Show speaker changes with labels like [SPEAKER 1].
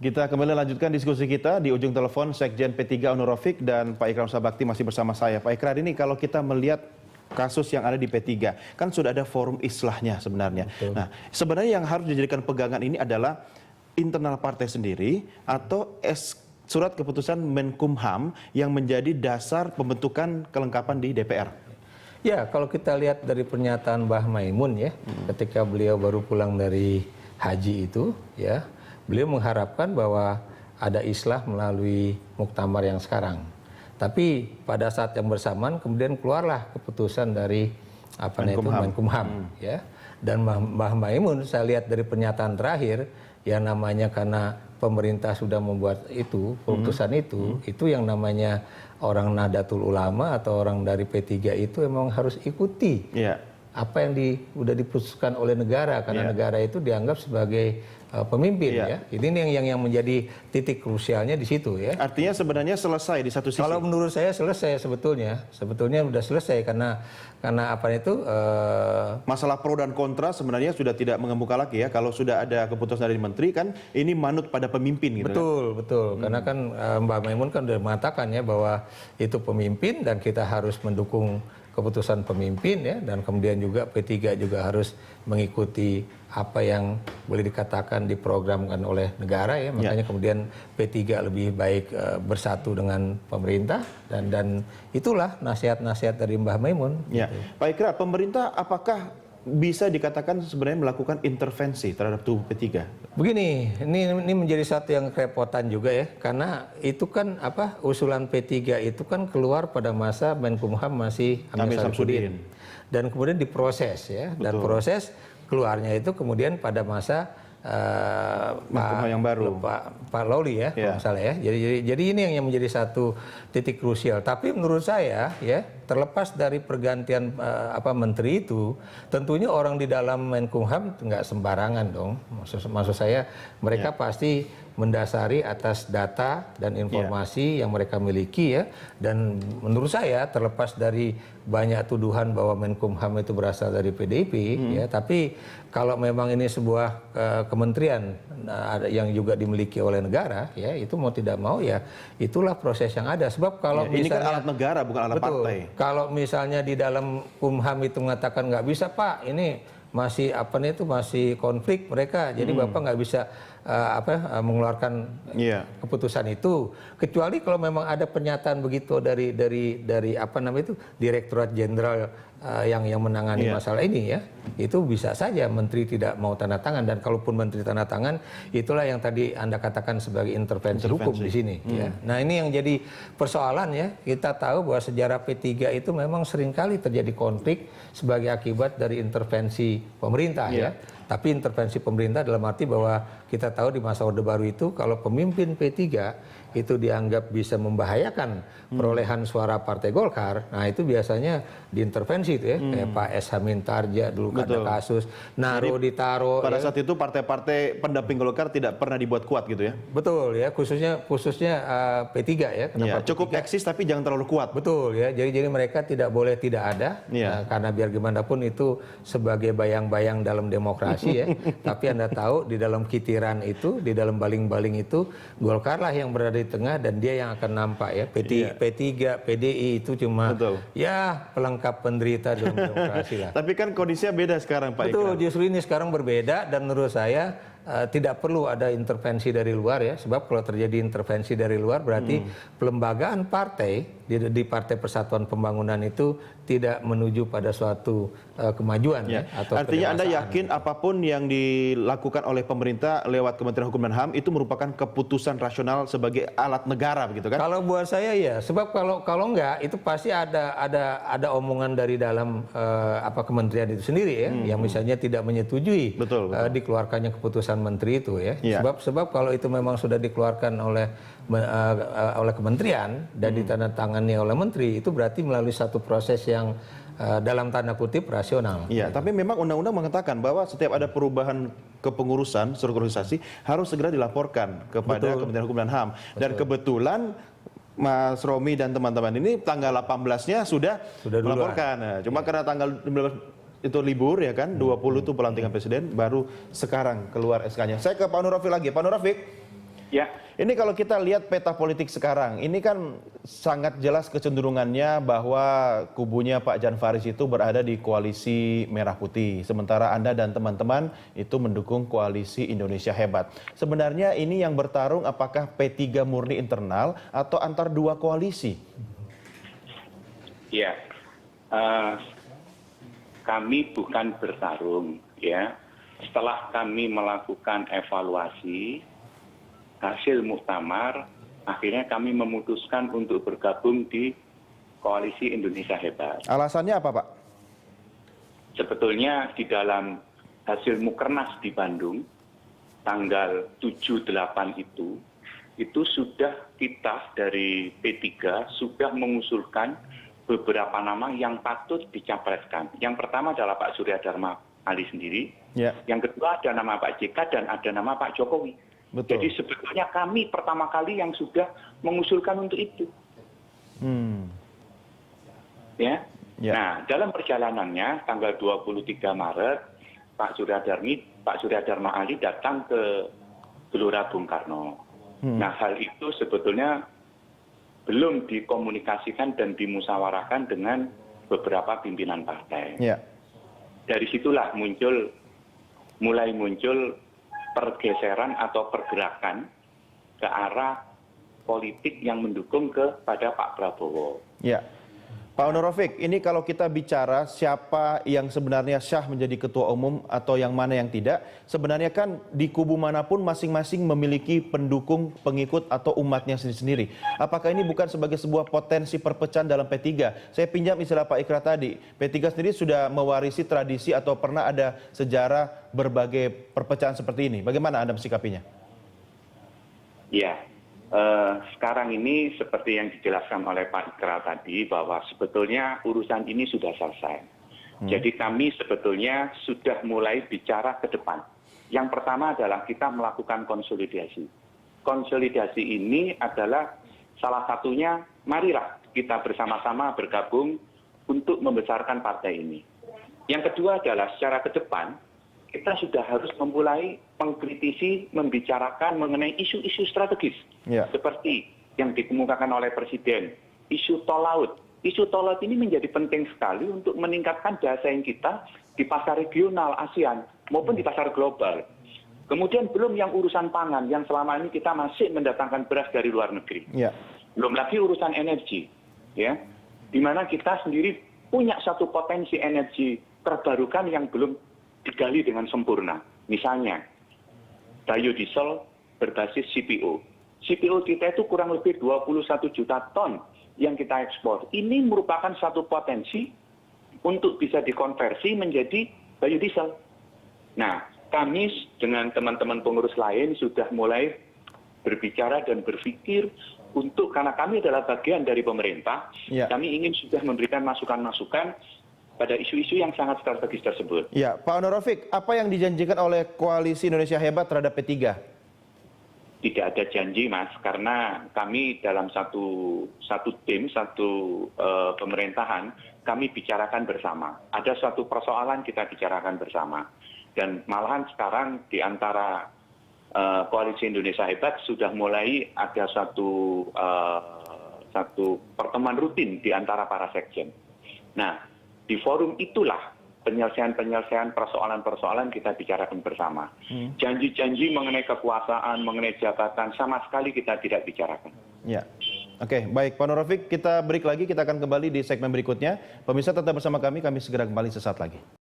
[SPEAKER 1] Kita kembali lanjutkan diskusi kita di ujung telepon Sekjen P3 Onur Raufik dan Pak Ikrar Nusa masih bersama saya. Pak Ikrar, ini kalau kita melihat kasus yang ada di P3, kan sudah ada forum islahnya sebenarnya.
[SPEAKER 2] Betul.
[SPEAKER 1] Nah, sebenarnya yang harus dijadikan pegangan ini adalah internal partai sendiri atau surat keputusan Menkumham yang menjadi dasar pembentukan kelengkapan di DPR.
[SPEAKER 2] Ya, kalau kita lihat dari pernyataan Mbah Maimun ya, ketika beliau baru pulang dari haji itu, ya, beliau mengharapkan bahwa ada islah melalui muktamar yang sekarang. Tapi pada saat yang bersamaan kemudian keluarlah keputusan dari Menkumham, ya. Dan Mbah Maimun saya lihat dari pernyataan terakhir yang namanya karena pemerintah sudah membuat itu keputusan itu yang namanya orang Nahdlatul Ulama atau orang dari P3 itu memang harus ikuti.
[SPEAKER 1] Yeah.
[SPEAKER 2] Apa yang sudah diputuskan oleh negara karena negara itu dianggap sebagai pemimpin ya. Ini yang menjadi titik krusialnya di situ ya.
[SPEAKER 1] Artinya sebenarnya selesai di satu sisi.
[SPEAKER 2] Kalau menurut saya selesai sebetulnya sudah selesai karena apa itu
[SPEAKER 1] masalah pro dan kontra sebenarnya sudah tidak mengemuka lagi ya. Kalau sudah ada keputusan dari menteri kan ini manut pada pemimpin gitu.
[SPEAKER 2] Betul. Karena kan Mbak Maimun kan sudah mengatakan ya bahwa itu pemimpin dan kita harus mendukung keputusan pemimpin ya, dan kemudian juga P3 juga harus mengikuti apa yang boleh dikatakan diprogramkan oleh negara ya, makanya kemudian P3 lebih baik bersatu dengan pemerintah dan itulah nasihat-nasihat dari Mbah Maimun.
[SPEAKER 1] Ya.
[SPEAKER 2] Gitu.
[SPEAKER 1] Pak Ikrar, pemerintah apakah bisa dikatakan sebenarnya melakukan intervensi terhadap tubuh P3?
[SPEAKER 2] Begini, ini menjadi satu yang kerepotan juga ya, karena itu kan usulan P3 itu kan keluar pada masa Menkumham masih Amir Samsudin. Dan kemudian diproses ya. Betul. Dan proses keluarnya itu kemudian pada masa
[SPEAKER 1] yang baru
[SPEAKER 2] Pak Lawli ya, kalau salah ya. Jadi ini yang menjadi satu titik krusial. Tapi menurut saya ya, terlepas dari pergantian menteri itu, tentunya orang di dalam Menkumham nggak sembarangan dong. Maksud saya mereka pasti mendasari atas data dan informasi yang mereka miliki ya. Dan menurut saya terlepas dari banyak tuduhan bahwa Menkumham itu berasal dari PDIP ya, tapi kalau memang ini sebuah kementerian yang juga dimiliki oleh negara ya, itu mau tidak mau ya itulah proses yang ada. Sebab kalau
[SPEAKER 1] ini
[SPEAKER 2] misalnya,
[SPEAKER 1] kan alat negara bukan alat partai.
[SPEAKER 2] Kalau misalnya di dalam Kumham itu mengatakan nggak bisa Pak, ini masih masih konflik mereka, jadi Bapak nggak bisa mengeluarkan keputusan itu, kecuali kalau memang ada pernyataan begitu dari Direktorat Jenderal yang menangani masalah ini ya, itu bisa saja menteri tidak mau tanda tangan, dan kalaupun menteri tanda tangan, itulah yang tadi Anda katakan sebagai intervensi hukum di sini ya. Nah, ini yang jadi persoalan ya. Kita tahu bahwa sejarah P3 itu memang seringkali terjadi konflik sebagai akibat dari intervensi pemerintah ya. Tapi intervensi pemerintah dalam arti bahwa kita tahu di masa Orde Baru itu kalau pemimpin P3 itu dianggap bisa membahayakan perolehan suara Partai Golkar, nah itu biasanya diintervensi itu ya, kayak Pak S. Hamin Tarja dulu ada kasus, ditaruh.
[SPEAKER 1] Pada saat itu partai-partai pendamping Golkar tidak pernah dibuat kuat gitu ya?
[SPEAKER 2] Betul ya, khususnya P3 ya.
[SPEAKER 1] Kenapa cukup eksis tapi jangan terlalu kuat.
[SPEAKER 2] Betul ya, jadi mereka tidak boleh tidak ada, karena biar gimana pun itu sebagai bayang-bayang dalam demokrasi ya. Tapi Anda tahu di dalam kitiran itu, di dalam baling-baling itu, Golkar lah yang berada di tengah dan dia yang akan nampak ya. P3, PDI itu cuma ya pelengkap penderita dalam demokrasi lah.
[SPEAKER 1] Tapi kan kondisinya beda sekarang Pak Ikrar.
[SPEAKER 2] Betul, justru ini sekarang berbeda dan menurut saya tidak perlu ada intervensi dari luar ya, sebab kalau terjadi intervensi dari luar berarti pelembagaan partai di Partai Persatuan Pembangunan itu tidak menuju pada suatu kemajuan ya. Atau
[SPEAKER 1] artinya Anda yakin apapun yang dilakukan oleh pemerintah lewat Kementerian Hukum dan HAM itu merupakan keputusan rasional sebagai alat negara begitu kan?
[SPEAKER 2] Kalau buat saya ya, sebab kalau enggak itu pasti ada omongan dari dalam kementerian itu sendiri ya, yang misalnya tidak menyetujui dikeluarkannya keputusan menteri itu ya. Sebab kalau itu memang sudah dikeluarkan oleh kementerian dan ditandatangani oleh menteri, itu berarti melalui satu proses yang dalam tanda kutip rasional.
[SPEAKER 1] Iya, tapi memang undang-undang mengatakan bahwa setiap ada perubahan kepengurusan struktur organisasi harus segera dilaporkan kepada Kementerian Hukum dan HAM. Dan kebetulan Mas Romi dan teman-teman ini tanggal 18-nya sudah melaporkan. Nah, cuma karena tanggal 15 itu libur ya kan, 20 itu pelantikan presiden, baru sekarang keluar SK-nya. Saya ke Pak Onur Raufik lagi. Pak Onur Raufik,
[SPEAKER 3] Ya,
[SPEAKER 1] Ini kalau kita lihat peta politik sekarang, ini kan sangat jelas kecenderungannya bahwa kubunya Pak Jan Faridz itu berada di koalisi Merah Putih. Sementara Anda dan teman-teman itu mendukung koalisi Indonesia Hebat. Sebenarnya ini yang bertarung apakah P3 murni internal atau antar dua koalisi?
[SPEAKER 3] ya. Kami bukan bertarung, ya. Setelah kami melakukan evaluasi hasil muktamar, akhirnya kami memutuskan untuk bergabung di koalisi Indonesia Hebat.
[SPEAKER 1] Alasannya apa, Pak?
[SPEAKER 3] Sebetulnya di dalam hasil Mukernas di Bandung tanggal 7-8 itu sudah kita dari P3 sudah mengusulkan beberapa nama yang patut dicapreskan. Yang pertama adalah Pak Surya Dharma Ali sendiri.
[SPEAKER 1] Ya.
[SPEAKER 3] Yang kedua ada nama Pak JK dan ada nama Pak Jokowi.
[SPEAKER 1] Betul.
[SPEAKER 3] Jadi sebetulnya kami pertama kali yang sudah mengusulkan untuk itu. Ya.
[SPEAKER 1] Ya.
[SPEAKER 3] Nah, dalam perjalanannya tanggal 23 Maret Pak Surya Dharma Ali datang ke Gelora Bung Karno. Nah, hal itu sebetulnya belum dikomunikasikan dan dimusyawarahkan dengan beberapa pimpinan partai.
[SPEAKER 1] Ya.
[SPEAKER 3] Dari situlah mulai muncul pergeseran atau pergerakan ke arah politik yang mendukung kepada Pak Prabowo.
[SPEAKER 1] Ya. Pak Onur-Rafiq, ini kalau kita bicara siapa yang sebenarnya syah menjadi ketua umum atau yang mana yang tidak, sebenarnya kan di kubu manapun masing-masing memiliki pendukung, pengikut atau umatnya sendiri-sendiri. Apakah ini bukan sebagai sebuah potensi perpecahan dalam P3? Saya pinjam istilah Pak Ikrar tadi, P3 sendiri sudah mewarisi tradisi atau pernah ada sejarah berbagai perpecahan seperti ini. Bagaimana Anda mensikapinya?
[SPEAKER 3] Ya. Sekarang ini seperti yang dijelaskan oleh Pak Ikrar tadi bahwa sebetulnya urusan ini sudah selesai. Jadi kami sebetulnya sudah mulai bicara ke depan. Yang pertama adalah kita melakukan konsolidasi. Konsolidasi ini adalah salah satunya marilah kita bersama-sama bergabung untuk membesarkan partai ini. Yang kedua adalah secara ke depan kita sudah harus memulai mengkritisi, membicarakan mengenai isu-isu strategis.
[SPEAKER 1] Ya.
[SPEAKER 3] Seperti yang dikemukakan oleh Presiden, isu tol laut. Isu tol laut ini menjadi penting sekali untuk meningkatkan daya saing kita di pasar regional ASEAN maupun di pasar global. Kemudian belum yang urusan pangan yang selama ini kita masih mendatangkan beras dari luar negeri.
[SPEAKER 1] Ya.
[SPEAKER 3] Belum lagi urusan energi, ya, di mana kita sendiri punya satu potensi energi terbarukan yang belum digali dengan sempurna. Misalnya, biodiesel berbasis CPO. CPO kita itu kurang lebih 21 juta ton yang kita ekspor. Ini merupakan satu potensi untuk bisa dikonversi menjadi biodiesel. Nah, kami dengan teman-teman pengurus lain sudah mulai berbicara dan berpikir karena kami adalah bagian dari pemerintah, kami ingin sudah memberikan masukan-masukan pada isu-isu yang sangat strategis tersebut.
[SPEAKER 1] Ya, Pak Onur-Rafiq, apa yang dijanjikan oleh Koalisi Indonesia Hebat terhadap P3?
[SPEAKER 3] Tidak ada janji, Mas, karena kami dalam satu tim, pemerintahan, kami bicarakan bersama. Ada suatu persoalan kita bicarakan bersama. Dan malahan sekarang di antara Koalisi Indonesia Hebat sudah mulai ada satu pertemuan rutin di antara para sekjen. Nah, di forum itulah penyelesaian persoalan-persoalan kita bicarakan bersama. Janji-janji mengenai kekuasaan, mengenai jabatan, sama sekali kita tidak bicarakan.
[SPEAKER 1] Ya. Oke, baik Pak Onur-Rafiq, kita break lagi, kita akan kembali di segmen berikutnya. Pemirsa tetap bersama kami segera kembali sesaat lagi.